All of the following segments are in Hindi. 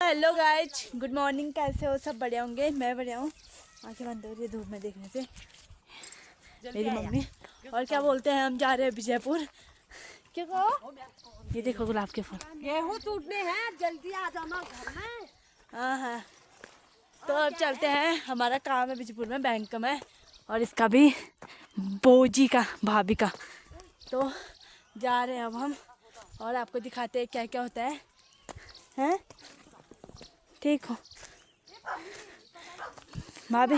Hello guys, good morning. कैसे हो? सब बढ़िया होंगे। मैं बढ़िया हूँ। आंखें बंद हो रही है धूप में देखने से। मेरी मम्मी और क्या बोलते हैं, हम जा रहे हैं विजयपुर। क्यों कहो? ये देखो गुलाब के फूल। गेहूं टूटने हैं, जल्दी आ जाना घर में। हाँ हाँ, तो अब चलते हैं। हमारा काम है विजयपुर में, बैंक में, और इसका भी बोजी का, भाभी का। तो जा रहे हैं अब हम, और आपको दिखाते हैं क्या क्या होता है। हैं? ठीक हो भाभी,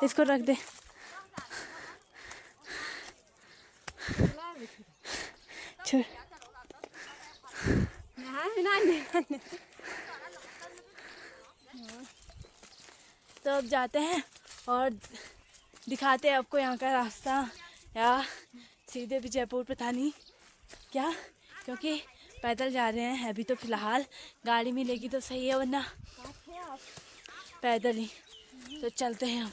इसको रख दे। छोड़। तो अब जाते हैं और दिखाते हैं आपको यहाँ का रास्ता, या सीधे विजयपुर पता नहीं क्या, क्योंकि पैदल जा रहे हैं अभी तो फिलहाल। गाड़ी मिलेगी तो सही है, वरना पैदल ही। तो चलते हैं अब।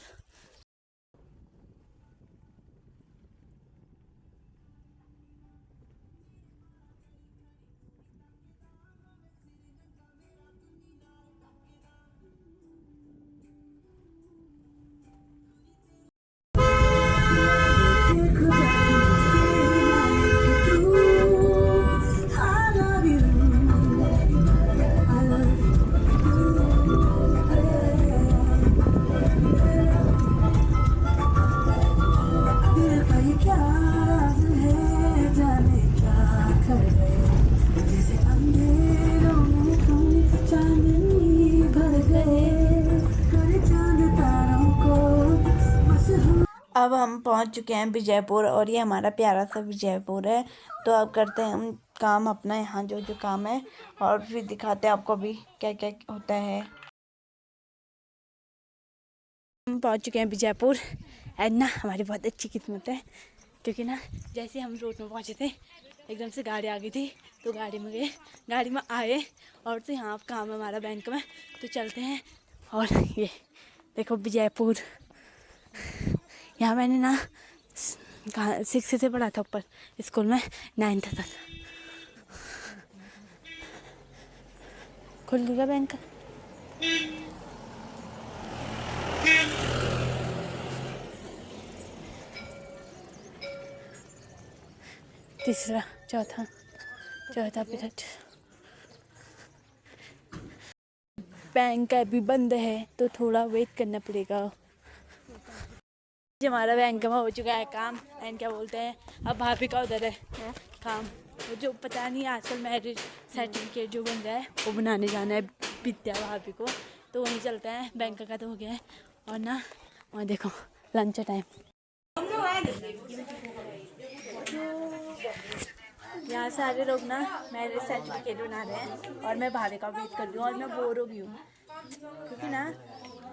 अब हम पहुंच चुके हैं विजयपुर, और ये हमारा प्यारा सा विजयपुर है। तो अब करते हैं हम काम अपना, यहाँ जो जो काम है, और फिर दिखाते हैं आपको भी क्या क्या होता है। हम पहुंच चुके हैं विजयपुर, एंड ना हमारी बहुत अच्छी किस्मत है, क्योंकि ना जैसे हम रोड में पहुंचे थे, एकदम से गाड़ी आ गई थी। तो गाड़ी में गए, गाड़ी में आए, और तो यहाँ काम है हमारा बैंक में। तो चलते हैं। और ये देखो विजयपुर, यहाँ मैंने ना 6 से पढ़ा था ऊपर स्कूल में, 9th तक। खुल गया बैंक। तीसरा चौथा पीरियड। बैंक अभी बंद है, तो थोड़ा वेट करना पड़ेगा। हमारा बैंक में हो चुका है काम, एंड क्या बोलते हैं, अब भाभी का उधर है काम। जो पता नहीं आजकल मैरिज सर्टिफिकेट जो बन रहा है, वो बनाने जाना है विद्या भाभी को। तो वहीं चलते हैं। बैंक का तो हो गया है, और ना वहाँ देखो लंच टाइम। यहाँ सारे लोग ना मैरिज सर्टिफिकेट बना रहे हैं, और मैं भाभी का वेट कर रही हूँ। और मैं बोर हो गई हूँ, क्योंकि ना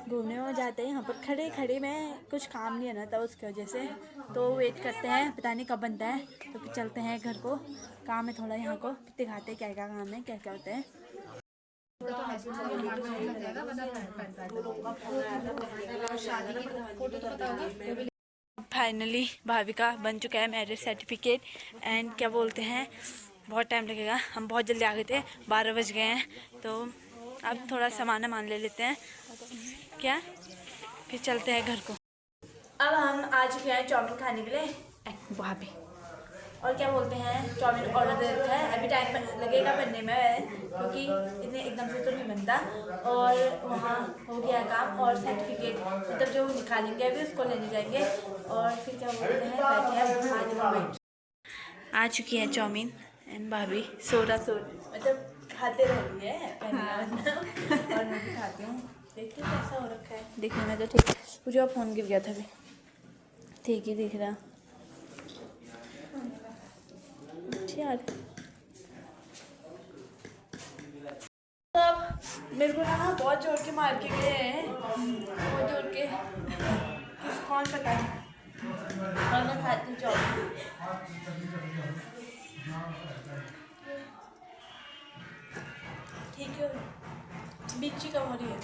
घूमने में जाते हैं यहाँ पर खड़े खड़े, मैं कुछ काम नहीं है ना, तब उसकी वजह से। तो वेट करते हैं, पता नहीं कब बनता है। तो फिर चलते हैं घर को, काम है थोड़ा यहाँ को, दिखाते हैं क्या क्या काम है, क्या क्या होता है। फाइनली भाभी का बन चुका है मैरिज सर्टिफिकेट, एंड क्या बोलते हैं, बहुत टाइम लगेगा। हम बहुत जल्दी आ गए थे, 12 बज गए हैं। तो अब थोड़ा सामान ले लेते हैं क्या, फिर चलते हैं घर को। अब हम आ चुके हैं चाउमीन खाने के लिए, भाभी, और क्या बोलते हैं, चाउमीन ऑर्डर दे रखा है। अभी टाइम लगेगा बनने में, क्योंकि इतने एकदम से तो नहीं बनता। और वहाँ हो गया काम, और सर्टिफिकेट मतलब जो निकालेंगे अभी उसको लेने जाएंगे। और फिर क्या बोलते हैं, बैठे आ चुकी है चाउमीन, एंड भाभी मतलब खाते रहती है। और मैं भी खाती हूँ। देखते कैसा हो रखा है, देखने में तो ठीक। मुझे फ़ोन गिर गया था अभी, ठीक ही दिख रहा। यार अब मेरे को ना बहुत जोर के मार के गए हैं, बहुत जोर के, कौन पता है। और मैं खाती हूँ चाउमीन। ठीक है, मिर्ची कम हो रही है,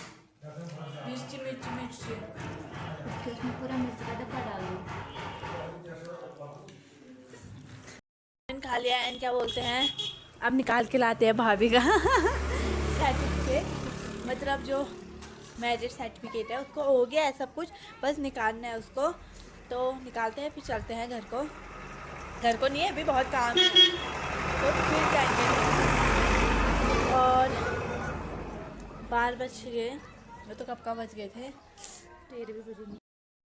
मिर्ची उसमें पूरा मिर्च का डब्बा डाल दो। खा लिया, एंड क्या बोलते हैं, अब निकाल के लाते हैं भाभी का सर्टिफिकेट। मतलब जो मैरिज सर्टिफिकेट है उसको हो गया है सब कुछ, बस निकालना है उसको। तो निकालते हैं फिर चलते हैं घर को। घर को नहीं है, अभी बहुत काम है, तो फिर जाएंगे। और 12 बज गए, वो तो कब का बज गए थे, 13 भी बजे नहीं।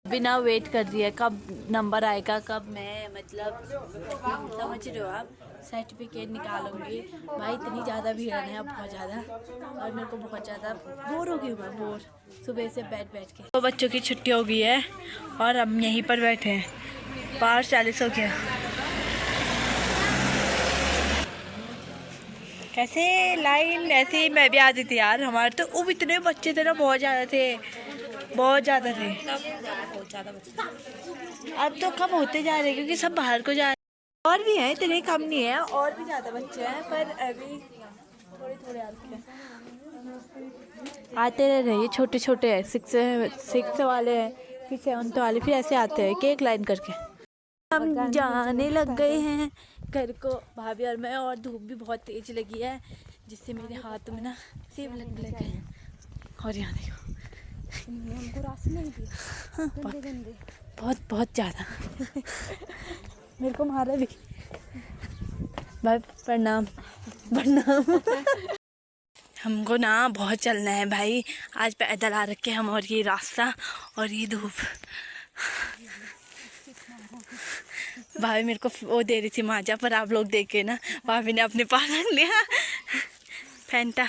बिना वेट कर रही है कब नंबर आएगा, कब मैं मतलब समझ रहे हो आप, सर्टिफिकेट निकालूंगी। भाई इतनी ज़्यादा भीड़ है अब, बहुत ज़्यादा, और मेरे को बहुत ज़्यादा बोर हो गई हूँ मैं, बोर सुबह से बैठ के। तो बच्चों की छुट्टी हो गई है और हम यहीं पर बैठे हैं। 5:40 हो गया। कैसे लाइन ऐसे ही मैं भी आती थी यार, हमारे तो अब इतने बच्चे थे ना, बहुत ज़्यादा थे, बहुत ज़्यादा थे। अब तो कम होते जा रहे क्योंकि सब बाहर को जा रहे हैं। और भी हैं, इतने कम नहीं है, और भी ज़्यादा बच्चे हैं, पर अभी थोड़े थोड़े आते रह रहे हैं। ये छोटे छोटे हैं, 6 वाले हैं, फिर 7 वाले, फिर ऐसे आते हैं एक लाइन करके। हम जाने लग गए हैं घर को, भाभी और मैं, और धूप भी बहुत तेज लगी है जिससे मेरे हाथ में ना सेब लग गए। और यहाँ देखो हमको रास्ते नहीं दिए, गंदे गंदे बहुत बहुत ज़्यादा मेरे को मारा भी। भाई प्रणाम प्रणाम हमको ना बहुत चलना है भाई, आज पैदल आ रखे हम, और ये रास्ता और ये धूप। भाभी मेरे को वो दे रही थी माजा, पर आप लोग देखे ना, भाभी ने अपने पास रख लिया फैंटा,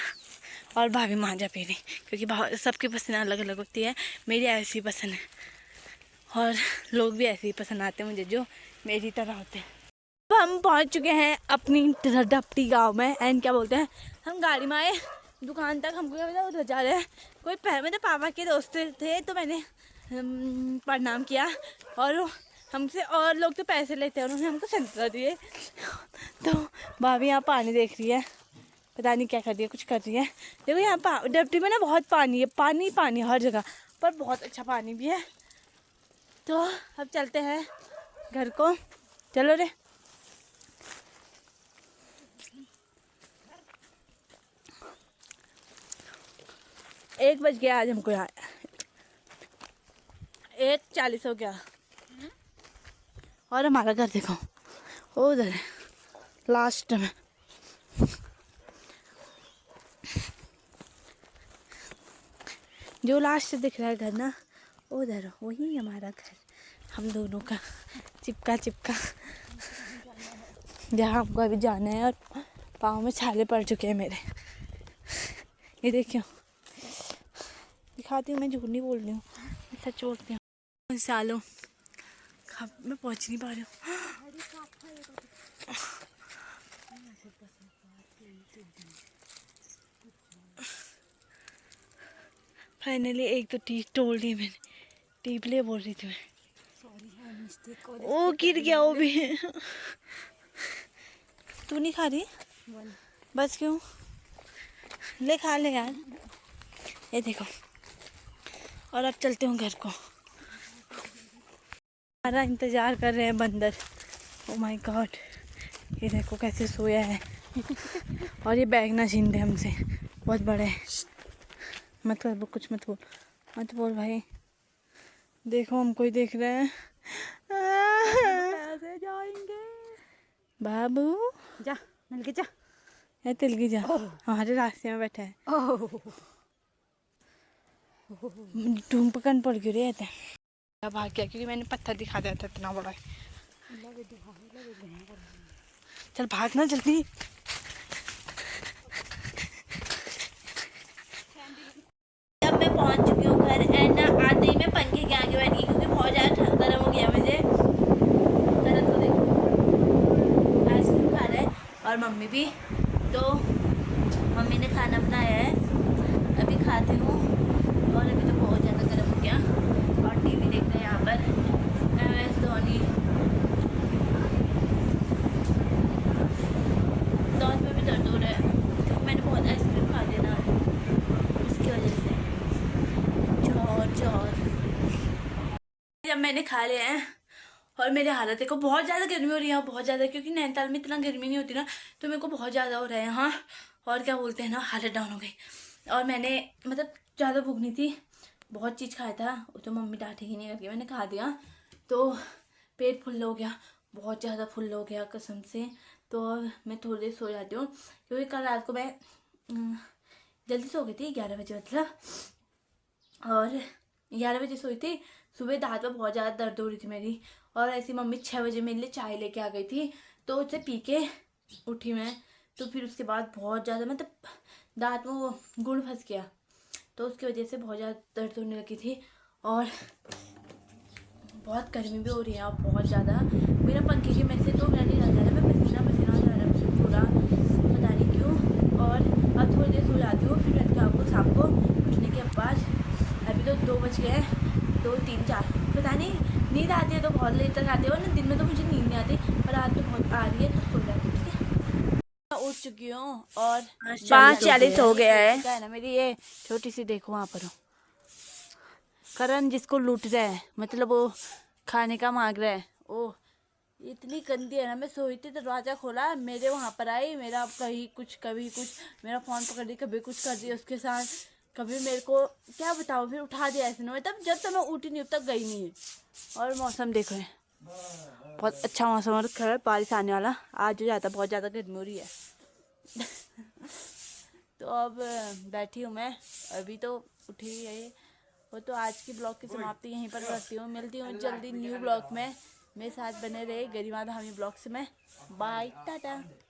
और भाभी माजा पी रही, क्योंकि सबकी पसंद अलग अलग होती है। मेरी ऐसी पसंद है, और लोग भी ऐसे ही पसंद आते हैं मुझे जो मेरी तरह होते हैं। अब हम पहुंच चुके हैं अपनी डपटी गांव में, एंड क्या बोलते हैं, हम गाड़ी में आए दुकान तक, हमको क्या पता उधर जा रहे हैं। कोई मेरे पापा के दोस्त थे, तो मैंने प्रणाम किया, और हमसे और लोग तो पैसे लेते हैं, उन्होंने हमको संतरा दिए। तो भाभी यहाँ पानी देख रही है, पता नहीं क्या कर रही है, कुछ कर रही है। देखो यहाँ डपटी में ना बहुत पानी है, पानी पानी हर जगह, पर बहुत अच्छा पानी भी है। तो अब चलते हैं घर को, चलो रे। एक बज गया आज हमको, यहाँ 1:40 हो गया। और हमारा घर देखो वो उधर है लास्ट में। जो लास्ट दिख रहा है घर ना, उधर वही हमारा घर, हम दोनों का चिपका चिपका, जहाँ हमको अभी जाना है। और पाँव में छाले पड़ चुके हैं मेरे, ये देखियो, दिखाती हूँ, मैं झूठ नहीं बोल रही हूँ, मैं सच बोलती हूँ। सालों मैं पहुँच नहीं पा रही हूँ। फाइनली एक तो टीप तोड़ दी मैंने, टीपले बोल रही थी मैं, ओ गिर गया वो भी। तू नहीं खा रही? बस क्यों, ले खा ले यार, ये देखो। और अब चलते हूँ घर को, हमारा इंतजार कर रहे हैं बंदर। ओ माय गॉड, ये देखो कैसे सोया है। और ये बैग ना छीन दे हमसे, बहुत बड़े हैं। मत कर, कुछ मत बोल, मत बोल भाई। देखो हमको ही देख रहे हैं। कैसे जाएंगे बाबू, जा मिल के जा, ये तिलकी जा, हमारे रास्ते में बैठा है। धूमपकन पड़ गई रे, भाग गया क्योंकि मैंने पत्थर दिखा दिया था इतना बड़ा। चल भागना जल्दी। अब मैं पहुंच चुकी हूँ घर, एंड आते ही मैं पंखे के आगे बैठ गई क्योंकि बहुत ज़्यादा गर्म हो गया मुझे। चलो तो देखो आइसक्रीम खा रहे हैं, और मम्मी भी, तो मम्मी ने खाना बनाया है, अभी खाती हूँ। और अभी तो बहुत ज़्यादा गर्म हो गया, और टीवी देख रहे हैं यहाँ पर MS धोनी। दांत में भी दर्द हो रहा है क्योंकि मैंने बहुत आइसक्रीम खा दी ना, उसकी वजह से। जब मैंने खा लिया है, और मेरे हालत देखो, बहुत ज़्यादा गर्मी हो रही है, बहुत ज़्यादा, क्योंकि नैनीताल में इतना गर्मी नहीं होती ना, तो मेरे को बहुत ज़्यादा हो रहा है यहाँ। और क्या बोलते हैं ना, हालत डाउन हो गई। और मैंने मतलब ज़्यादा भूख नहीं थी, बहुत चीज़ खाया था, वो तो मम्मी डांटेगी नहीं करके मैंने खा दिया, तो पेट फुल हो गया, बहुत ज़्यादा फुल हो गया कसम से। तो अब मैं थोड़ी देर सो जाती हूँ, क्योंकि कल रात को मैं जल्दी सो गई थी 11 बजे मतलब, और 11 बजे सोई थी। सुबह दांत में बहुत ज़्यादा दर्द हो रही थी मेरी, और ऐसी मम्मी 6 बजे मेरे लिए चाय लेके आ गई थी, तो उसे पी के उठी मैं। तो फिर उसके बाद बहुत ज़्यादा मतलब दांत में वो गुड़ फंस गया, तो उसकी वजह से बहुत ज़्यादा दर्द होने लगी थी, और बहुत गर्मी भी हो रही है और बहुत ज़्यादा। मेरा पंखे की वजह से 2 मिनट ही लग जा रहा है, मैं पसीना पसीना हो जा रहा है मुझे पूरा, पता नहीं क्यों। और अब थोड़ी देर सो जाती हूँ, फिर मैं आपको शाम को उठने के बाद, अभी तो 2 बज गए हैं, 2 3 4, पता नहीं, नींद आती है तो बहुत लेट तक आती है, और ना दिन में तो मुझे नींद नहीं आती, पर रात में बहुत आ रही है तो सो जाती हूँ, ठीक है। मैं उठ चुकी हूँ और 5:40 हो गया है ना। मेरी ये छोटी सी देखो वहाँ पर करण जिसको लूट रहा है, मतलब वो खाने का मांग रहा है, ओ इतनी गंदी है ना। मैं सोई थी, दरवाजा खोला, मेरे वहाँ पर आई, मेरा कहीं कुछ कभी कुछ, मेरा फोन पकड़ दी, कभी कुछ कर दिया उसके साथ, कभी मेरे को क्या बताओ, फिर उठा दिया ऐसे ना, तब जब तक मैं उठी नहीं तब गई नहीं है। और मौसम देखो है, बहुत अच्छा मौसम और खैर बारिश आने वाला आज हो जाता, बहुत ज़्यादा गर्मी हो रही है। तो अब बैठी हूँ मैं, अभी तो उठी है वो। तो आज की ब्लॉग की समाप्ति यहीं पर करती हूँ, मिलती हूँ जल्दी न्यू ब्लॉग में, मेरे साथ बने रहे गरिमा धामी ब्लॉग्स में। बाय टाटा।